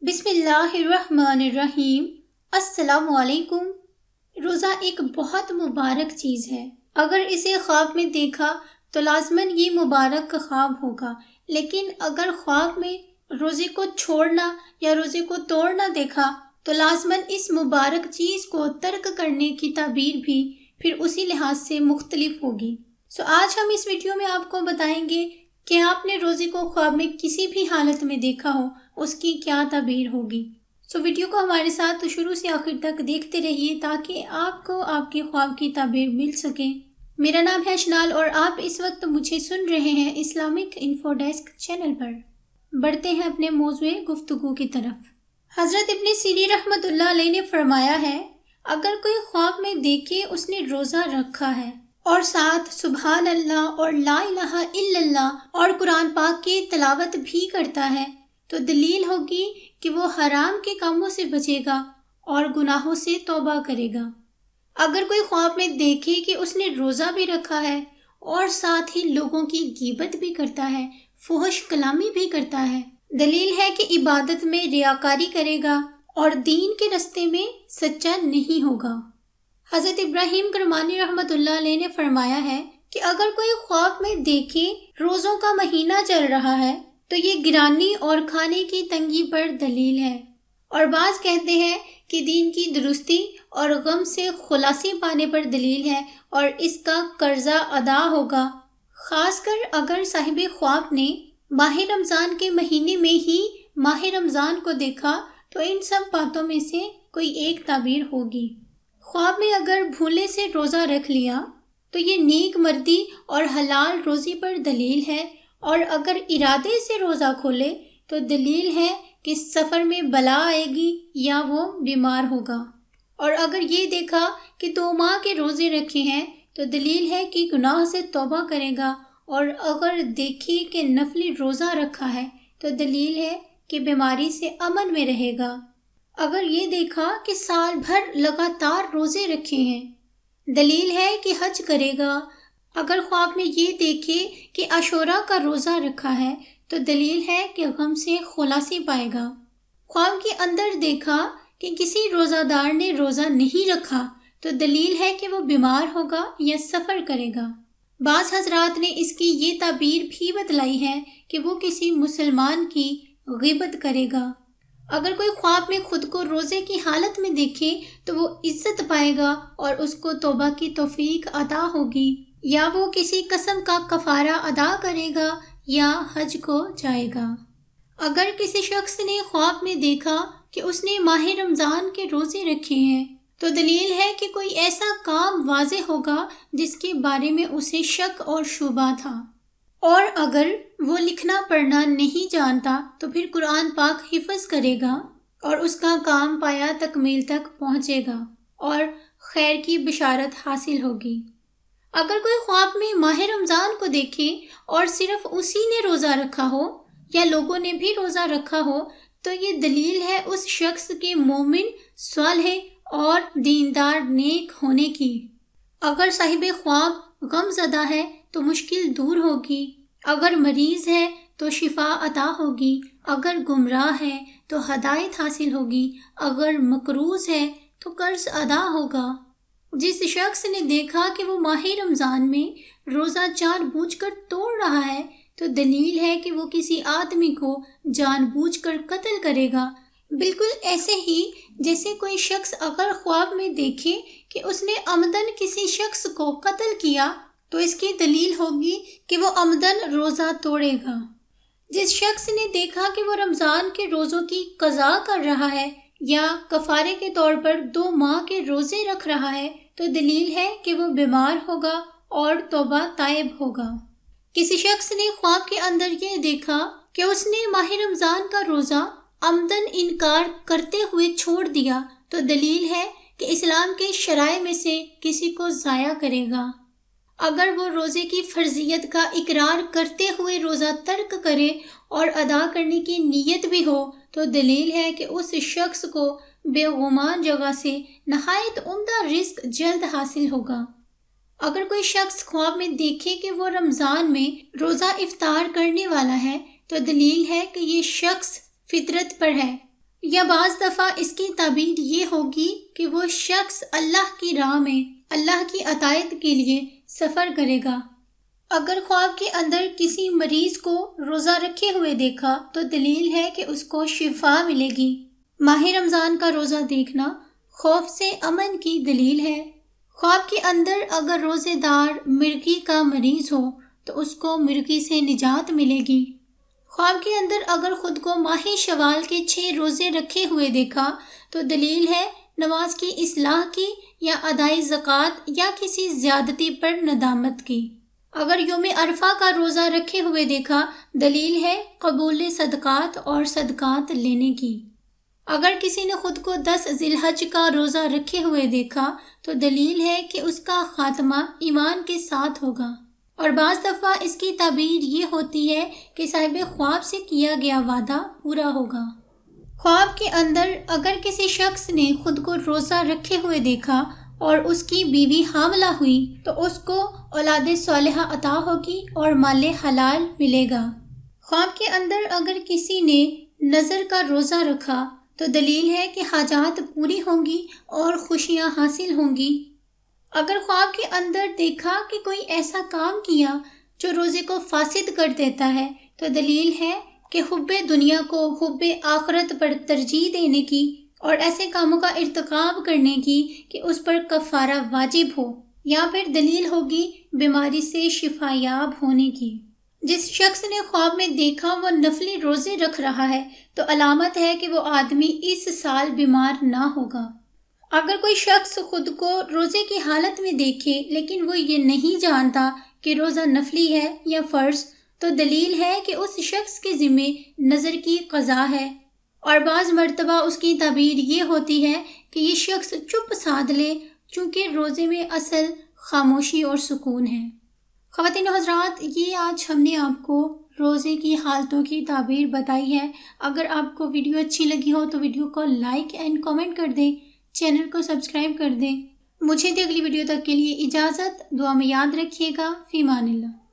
بسم اللہ الرحمن الرحیم۔ السلام علیکم۔ روزہ ایک بہت مبارک چیز ہے۔ اگر اسے خواب میں دیکھا تو لازماً یہ مبارک خواب ہوگا، لیکن اگر خواب میں روزے کو چھوڑنا یا روزے کو توڑنا دیکھا تو لازماً اس مبارک چیز کو ترک کرنے کی تعبیر بھی پھر اسی لحاظ سے مختلف ہوگی۔ آج ہم اس ویڈیو میں آپ کو بتائیں گے کہ آپ نے روزے کو خواب میں کسی بھی حالت میں دیکھا ہو اس کی کیا تعبیر ہوگی۔ ویڈیو کو ہمارے ساتھ شروع سے آخر تک دیکھتے رہیے تاکہ آپ کو آپ کے خواب کی تعبیر مل سکے۔ میرا نام ہے اشنال اور آپ اس وقت مجھے سن رہے ہیں اسلامک انفو ڈیسک چینل پر۔ بڑھتے ہیں اپنے موضوع گفتگو کی طرف۔ حضرت ابن سیرین رحمۃ اللہ علیہ نے فرمایا ہے، اگر کوئی خواب میں دیکھے اس نے روزہ رکھا ہے اور ساتھ سبحان اللہ اور لا الہ الا اللہ اور قرآن پاک کی تلاوت بھی کرتا ہے تو دلیل ہوگی کہ وہ حرام کے کاموں سے بچے گا اور گناہوں سے توبہ کرے گا۔ اگر کوئی خواب میں دیکھے کہ اس نے روزہ بھی رکھا ہے اور ساتھ ہی لوگوں کی غیبت بھی کرتا ہے، فحش کلامی بھی کرتا ہے، دلیل ہے کہ عبادت میں ریاکاری کرے گا اور دین کے رستے میں سچا نہیں ہوگا۔ حضرت ابراہیم کرمانی رحمۃ اللہ علیہ نے فرمایا ہے کہ اگر کوئی خواب میں دیکھے روزوں کا مہینہ چل رہا ہے تو یہ گرانی اور کھانے کی تنگی پر دلیل ہے، اور بعض کہتے ہیں کہ دین کی درستی اور غم سے خلاصی پانے پر دلیل ہے اور اس کا قرضہ ادا ہوگا، خاص کر اگر صاحب خواب نے ماہ رمضان کے مہینے میں ہی ماہ رمضان کو دیکھا تو ان سب باتوں میں سے کوئی ایک تعبیر ہوگی۔ خواب میں اگر بھولے سے روزہ رکھ لیا تو یہ نیک مردی اور حلال روزی پر دلیل ہے، اور اگر ارادے سے روزہ کھولے تو دلیل ہے کہ سفر میں بلا آئے گی یا وہ بیمار ہوگا، اور اگر یہ دیکھا کہ 2 ماہ کے روزے رکھے ہیں تو دلیل ہے کہ گناہ سے توبہ کرے گا، اور اگر دیکھی کہ نفلی روزہ رکھا ہے تو دلیل ہے کہ بیماری سے امن میں رہے گا۔ اگر یہ دیکھا کہ سال بھر لگاتار روزے رکھے ہیں، دلیل ہے کہ حج کرے گا۔ اگر خواب میں یہ دیکھے کہ عاشوراء کا روزہ رکھا ہے تو دلیل ہے کہ غم سے خلاصی پائے گا۔ خواب کے اندر دیکھا کہ کسی روزہ دار نے روزہ نہیں رکھا تو دلیل ہے کہ وہ بیمار ہوگا یا سفر کرے گا۔ بعض حضرات نے اس کی یہ تعبیر بھی بتلائی ہے کہ وہ کسی مسلمان کی غیبت کرے گا۔ اگر کوئی خواب میں خود کو روزے کی حالت میں دیکھے تو وہ عزت پائے گا اور اس کو توبہ کی توفیق عطا ہوگی، یا وہ کسی قسم کا کفارہ ادا کرے گا یا حج کو جائے گا۔ اگر کسی شخص نے خواب میں دیکھا کہ اس نے ماہ رمضان کے روزے رکھے ہیں تو دلیل ہے کہ کوئی ایسا کام واضح ہوگا جس کے بارے میں اسے شک اور شبہ تھا، اور اگر وہ لکھنا پڑھنا نہیں جانتا تو پھر قرآن پاک حفظ کرے گا اور اس کا کام پایا تکمیل تک پہنچے گا اور خیر کی بشارت حاصل ہوگی۔ اگر کوئی خواب میں ماہ رمضان کو دیکھے اور صرف اسی نے روزہ رکھا ہو یا لوگوں نے بھی روزہ رکھا ہو تو یہ دلیل ہے اس شخص کے مومن، صالح اور دیندار نیک ہونے کی۔ اگر صاحب خواب غم زدہ ہے تو مشکل دور ہوگی، اگر مریض ہے تو شفا عطا ہوگی، اگر گمراہ ہے تو ہدایت حاصل ہوگی، اگر مقروض ہے تو قرض ادا ہوگا۔ جس شخص نے دیکھا کہ وہ ماہ رمضان میں روزہ جان بوجھ کر توڑ رہا ہے تو دلیل ہے کہ وہ کسی آدمی کو جان بوجھ کر قتل کرے گا۔ بالکل ایسے ہی جیسے کوئی شخص اگر خواب میں دیکھے کہ اس نے عمدن کسی شخص کو قتل کیا تو اس کی دلیل ہوگی کہ وہ عمدن روزہ توڑے گا۔ جس شخص نے دیکھا کہ وہ رمضان کے روزوں کی قضا کر رہا ہے یا کفارے کے طور پر 2 ماہ کے روزے رکھ رہا ہے تو دلیل ہے کہ وہ بیمار ہوگا اور توبہ طائب ہوگا۔ کسی شخص نے خواب کے اندر یہ دیکھا کہ اس نے ماہ رمضان کا روزہ عمدن انکار کرتے ہوئے چھوڑ دیا تو دلیل ہے کہ اسلام کے شرائع میں سے کسی کو ضائع کرے گا۔ اگر وہ روزے کی فرضیت کا اقرار کرتے ہوئے روزہ ترک کرے اور ادا کرنے کی نیت بھی ہو تو دلیل ہے کہ اس شخص کو بے گمان جگہ سے نہایت عمدہ رزق جلد حاصل ہوگا۔ اگر کوئی شخص خواب میں دیکھے کہ وہ رمضان میں روزہ افطار کرنے والا ہے تو دلیل ہے کہ یہ شخص فطرت پر ہے، یا بعض دفعہ اس کی تعبیر یہ ہوگی کہ وہ شخص اللہ کی راہ میں اللہ کی اطاعت کے لیے سفر کرے گا۔ اگر خواب کے اندر کسی مریض کو روزہ رکھے ہوئے دیکھا تو دلیل ہے کہ اس کو شفا ملے گی۔ ماہ رمضان کا روزہ دیکھنا خوف سے امن کی دلیل ہے۔ خواب کے اندر اگر روزے دار مرگی کا مریض ہو تو اس کو مرگی سے نجات ملے گی۔ خواب کے اندر اگر خود کو ماہ شوال کے 6 روزے رکھے ہوئے دیکھا تو دلیل ہے نماز کی اصلاح کی یا ادائی زکوٰۃ یا کسی زیادتی پر ندامت کی۔ اگر یوم عرفہ کا روزہ رکھے ہوئے دیکھا دلیل ہے قبول صدقات اور صدقات لینے کی۔ اگر کسی نے خود کو 10 ذی الحج کا روزہ رکھے ہوئے دیکھا تو دلیل ہے کہ اس کا خاتمہ ایمان کے ساتھ ہوگا۔ اور بعض دفعہ اس کی تعبیر یہ ہوتی ہے کہ صاحب خواب سے کیا گیا وعدہ پورا ہوگا۔ خواب کے اندر اگر کسی شخص نے خود کو روزہ رکھے ہوئے دیکھا اور اس کی بیوی حاملہ ہوئی تو اس کو اولاد صالحہ عطا ہوگی اور مال حلال ملے گا۔ خواب کے اندر اگر کسی نے نظر کا روزہ رکھا تو دلیل ہے کہ حاجات پوری ہوں گی اور خوشیاں حاصل ہوں گی۔ اگر خواب کے اندر دیکھا کہ کوئی ایسا کام کیا جو روزے کو فاسد کر دیتا ہے تو دلیل ہے کہ حب دنیا کو حب آخرت پر ترجیح دینے کی اور ایسے کاموں کا ارتکاب کرنے کی کہ اس پر کفارہ واجب ہو، یا پھر دلیل ہوگی بیماری سے شفا یاب ہونے کی۔ جس شخص نے خواب میں دیکھا وہ نفلی روزے رکھ رہا ہے تو علامت ہے کہ وہ آدمی اس سال بیمار نہ ہوگا۔ اگر کوئی شخص خود کو روزے کی حالت میں دیکھے لیکن وہ یہ نہیں جانتا کہ روزہ نفلی ہے یا فرض تو دلیل ہے کہ اس شخص کے ذمے نظر کی قضا ہے۔ اور بعض مرتبہ اس کی تعبیر یہ ہوتی ہے کہ یہ شخص چپ سادھ لے چونکہ روزے میں اصل خاموشی اور سکون ہے۔ خواتین و حضرات، یہ آج ہم نے آپ کو روزے کی حالتوں کی تعبیر بتائی ہے۔ اگر آپ کو ویڈیو اچھی لگی ہو تو ویڈیو کو لائک اینڈ کامنٹ کر دیں، چینل کو سبسکرائب کر دیں۔ مجھے دی اگلی ویڈیو تک کے لیے اجازت، دعا میں یاد رکھیے گا۔ فی امان اللہ۔